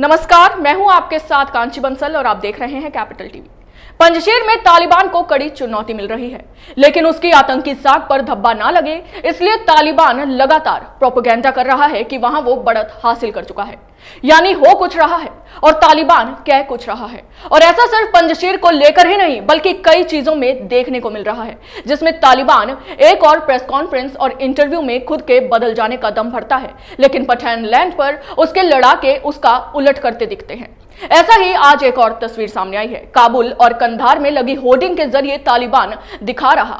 नमस्कार, मैं हूं आपके साथ कांची बंसल और आप देख रहे हैं कैपिटल टीवी। पंजशीर में तालिबान को कड़ी चुनौती मिल रही है, लेकिन उसकी आतंकी साख पर धब्बा ना लगे इसलिए तालिबान लगातार प्रोपेगेंडा कर रहा है कि वहां वो बढ़त हासिल कर चुका है, यानी हो कुछ रहा है और तालिबान कह कुछ रहा है। और ऐसा सिर्फ पंजशीर को लेकर ही नहीं बल्कि कई चीजों में देखने को मिल रहा है, जिसमें तालिबान एक और प्रेस कॉन्फ्रेंस और इंटरव्यू में खुद के बदल जाने का दम भरता है, लेकिन पठान लैंड पर उसके लड़ाके उसका उलट करते दिखते हैं। ऐसा ही आज एक और तस्वीर सामने आई है। काबुल और कंधार में लगी होर्डिंग के जरिए तालिबान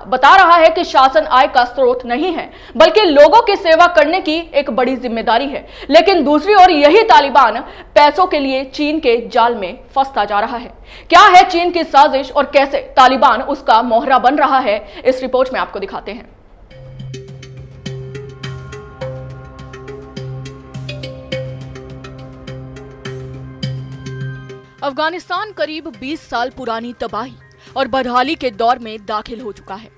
बता रहा है कि शासन आय का स्रोत नहीं है बल्कि लोगों की सेवा करने की एक बड़ी जिम्मेदारी है, लेकिन दूसरी ओर यही तालिबान पैसों के लिए चीन के जाल में फंसता जा रहा है। क्या है चीन की साजिश और कैसे तालिबान उसका मोहरा बन रहा है, इस रिपोर्ट में आपको दिखाते हैं। अफगानिस्तान करीब 20 साल पुरानी तबाही और बदहाली के दौर में दाखिल हो चुका है।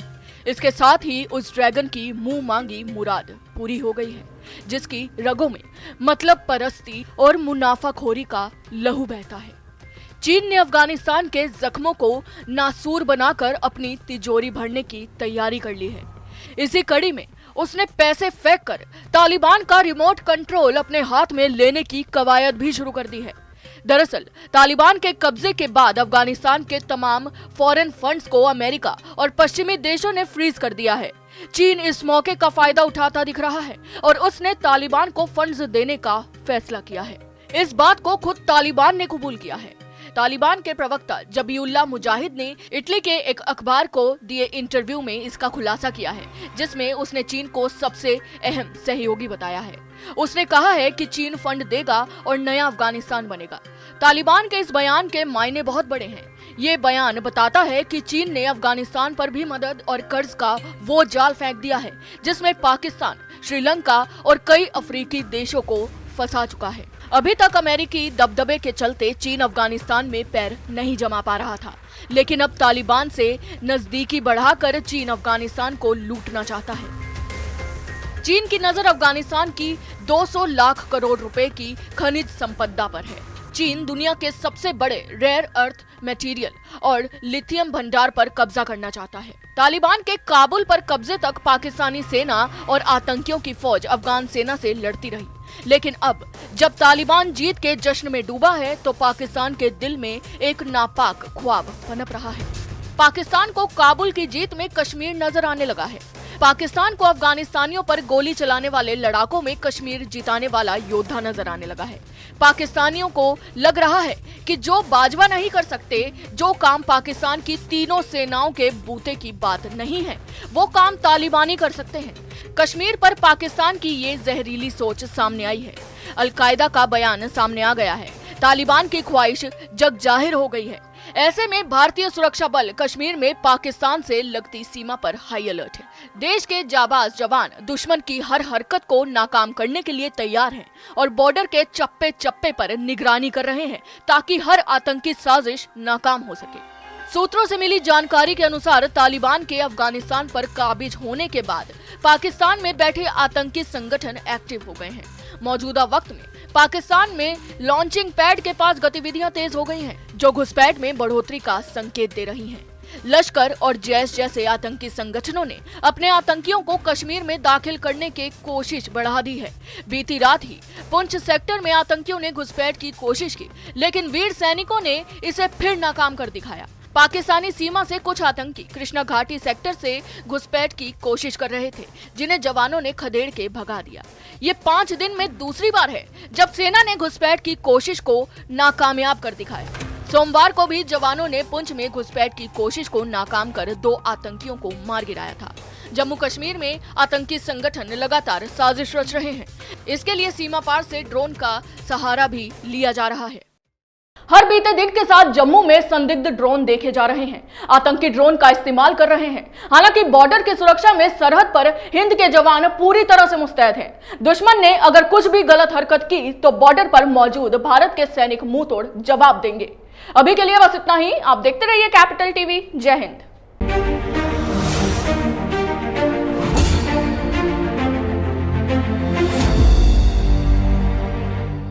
इसके साथ ही उस ड्रैगन की मुंह मांगी मुराद पूरी हो गई है, जिसकी रगों में मतलब परस्ती और मुनाफाखोरी का लहू बहता है। चीन ने अफगानिस्तान के जख्मों को नासूर बनाकर अपनी तिजोरी भरने की तैयारी कर ली है। इसी कड़ी में उसने पैसे फेंक कर तालिबान का रिमोट कंट्रोल अपने हाथ में लेने की कवायद भी शुरू कर दी है। दरअसल तालिबान के कब्जे के बाद अफगानिस्तान के तमाम फॉरेन फंड्स को अमेरिका और पश्चिमी देशों ने फ्रीज कर दिया है। चीन इस मौके का फायदा उठाता दिख रहा है और उसने तालिबान को फंड्स देने का फैसला किया है। इस बात को खुद तालिबान ने कबूल किया है। तालिबान के प्रवक्ता जबीउल्लाह मुजाहिद ने इटली के एक अखबार को दिए इंटरव्यू में इसका खुलासा किया है, जिसमें उसने चीन को सबसे अहम सहयोगी बताया है। उसने कहा है कि चीन फंड देगा और नया अफगानिस्तान बनेगा। तालिबान के इस बयान के मायने बहुत बड़े हैं। ये बयान बताता है कि चीन ने अफगानिस्तान पर भी मदद और कर्ज का वो जाल फेंक दिया है जिसमें पाकिस्तान, श्रीलंका और कई अफ्रीकी देशों को फंसा चुका है। अभी तक अमेरिकी दबदबे के चलते चीन अफगानिस्तान में पैर नहीं जमा पा रहा था, लेकिन अब तालिबान से नजदीकी बढ़ाकर चीन अफगानिस्तान को लूटना चाहता है। चीन की नजर अफगानिस्तान की 200 लाख करोड़ रुपए की खनिज संपदा पर है। चीन दुनिया के सबसे बड़े रेयर अर्थ मटेरियल और लिथियम भंडार पर कब्जा करना चाहता है। तालिबान के काबुल पर कब्जे तक पाकिस्तानी सेना और आतंकियों की फौज अफगान सेना से लड़ती रही, लेकिन अब जब तालिबान जीत के जश्न में डूबा है तो पाकिस्तान के दिल में एक नापाक ख्वाब पनप रहा है। पाकिस्तान को काबुल की जीत में कश्मीर नजर आने लगा है। पाकिस्तान को अफगानिस्तानियों पर गोली चलाने वाले लड़ाकों में कश्मीर जिताने वाला योद्धा नजर आने लगा है। पाकिस्तानियों को लग रहा है कि जो बाजवा नहीं कर सकते, जो काम पाकिस्तान की तीनों सेनाओं के बूते की बात नहीं है, वो काम तालिबानी कर सकते हैं। कश्मीर पर पाकिस्तान की ये जहरीली सोच सामने आई है। अल-कायदा का बयान सामने आ गया है। तालिबान की ख्वाहिश जग जाहिर हो गई है। ऐसे में भारतीय सुरक्षा बल कश्मीर में पाकिस्तान से लगती सीमा पर हाई अलर्ट है। देश के जाबाज जवान दुश्मन की हर हरकत को नाकाम करने के लिए तैयार हैं और बॉर्डर के चप्पे चप्पे पर निगरानी कर रहे हैं ताकि हर आतंकी साजिश नाकाम हो सके। सूत्रों से मिली जानकारी के अनुसार तालिबान के अफगानिस्तान पर काबिज होने के बाद पाकिस्तान में बैठे आतंकी संगठन एक्टिव हो गए हैं। मौजूदा वक्त में पाकिस्तान में लॉन्चिंग पैड के पास गतिविधियां तेज हो गई हैं, जो घुसपैठ में बढ़ोतरी का संकेत दे रही हैं। लश्कर और जैश जैसे आतंकी संगठनों ने अपने आतंकियों को कश्मीर में दाखिल करने की कोशिश बढ़ा दी है। बीती रात ही पुंछ सेक्टर में आतंकियों ने घुसपैठ की कोशिश की, लेकिन वीर सैनिकों ने इसे फिर नाकाम कर दिखाया। पाकिस्तानी सीमा से कुछ आतंकी कृष्णा घाटी सेक्टर से घुसपैठ की कोशिश कर रहे थे, जिन्हें जवानों ने खदेड़ के भगा दिया। ये 5 दिन में दूसरी बार है जब सेना ने घुसपैठ की कोशिश को नाकामयाब कर दिखाया। सोमवार को भी जवानों ने पुंछ में घुसपैठ की कोशिश को नाकाम कर 2 आतंकियों को मार गिराया था। जम्मू कश्मीर में आतंकी संगठन लगातार साजिश रच रहे हैं। इसके लिए सीमा पार से ड्रोन का सहारा भी लिया जा रहा है। हर बीते दिन के साथ जम्मू में संदिग्ध ड्रोन देखे जा रहे हैं। आतंकी ड्रोन का इस्तेमाल कर रहे हैं। हालांकि बॉर्डर की सुरक्षा में सरहद पर हिंद के जवान पूरी तरह से मुस्तैद हैं। दुश्मन ने अगर कुछ भी गलत हरकत की तो बॉर्डर पर मौजूद भारत के सैनिक मुंह तोड़ जवाब देंगे। अभी के लिए बस इतना ही। आप देखते रहिए कैपिटल टीवी। जय हिंद।